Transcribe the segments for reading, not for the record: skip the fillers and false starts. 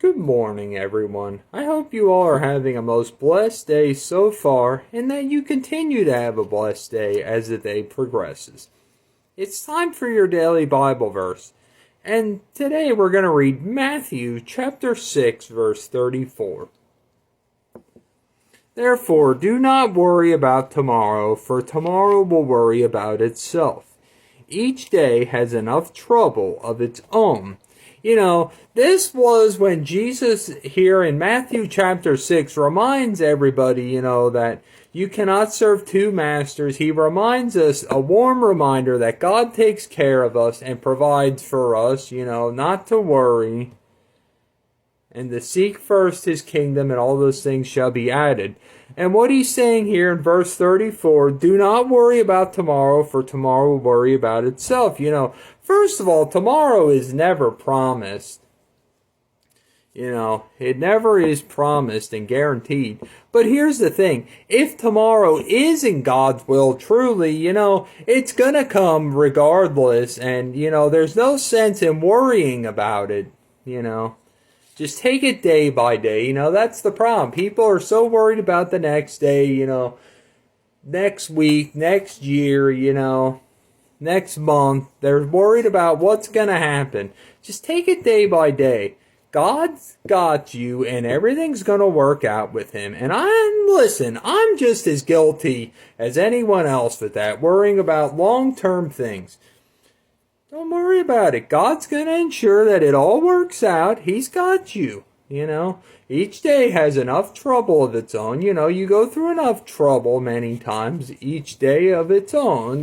Good morning, everyone. I hope you all are having a most blessed day so far, and that you continue to have a blessed day as the day progresses. It's time for your daily Bible verse, and today we're going to read Matthew chapter 6, verse 34. Therefore, do not worry about tomorrow, for tomorrow will worry about itself. Each day has enough trouble of its own. This was when Jesus here in Matthew chapter 6 reminds everybody, that you cannot serve two masters. He reminds us, a warm reminder that God takes care of us and provides for us, not to worry. And to seek first his kingdom, and all those things shall be added. And what he's saying here in verse 34, do not worry about tomorrow, for tomorrow will worry about itself. First of all, tomorrow is never promised. It never is promised and guaranteed. But here's the thing. If tomorrow is in God's will truly, it's going to come regardless. And, there's no sense in worrying about it, Just take it day by day. That's the problem. People are so worried about the next day, next week, next year, next month. They're worried about what's going to happen. Just take it day by day. God's got you, and everything's going to work out with him. And I'm just as guilty as anyone else with that, worrying about long-term things. Don't worry about it. God's going to ensure that it all works out. He's got you, Each day has enough trouble of its own. You go through enough trouble many times. Each day of its own,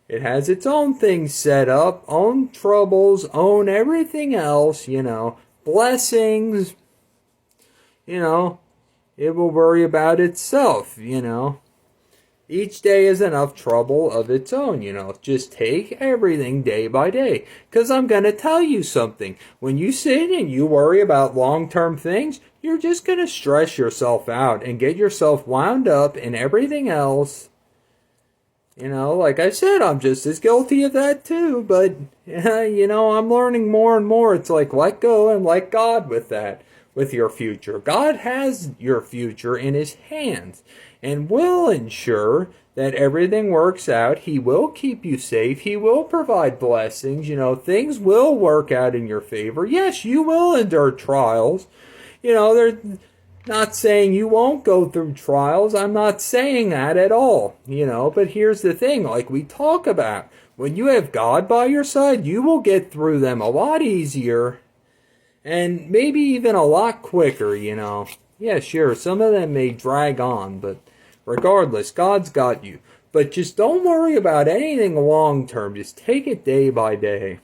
It has its own things set up, own troubles, own everything else, Blessings, It will worry about itself, Each day is enough trouble of its own, Just take everything day by day. Because I'm going to tell you something. When you sit and you worry about long-term things, you're just going to stress yourself out and get yourself wound up in everything else. Like I said, I'm just as guilty of that too. But, I'm learning more and more. It's like, let go and let God with that, with your future. God has your future in his hands and will ensure that everything works out. He will keep you safe. He will provide blessings. Things will work out in your favor. Yes, you will endure trials. They're not saying you won't go through trials. I'm not saying that at all. But here's the thing, like we talk about, when you have God by your side, you will get through them a lot easier and maybe even a lot quicker, Yeah, sure, some of them may drag on, but regardless, God's got you. But just don't worry about anything long term. Just take it day by day.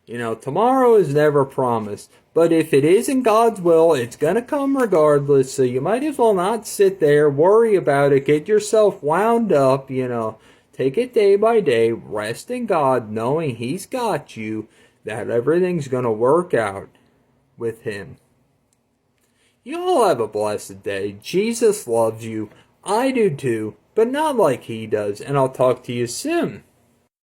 Tomorrow is never promised. But if it is in God's will, it's going to come regardless. So you might as well not sit there, worry about it, get yourself wound up, Take it day by day, rest in God, knowing he's got you, that everything's going to work out with him. You all have a blessed day. Jesus loves you. I do too, but not like he does. And I'll talk to you soon.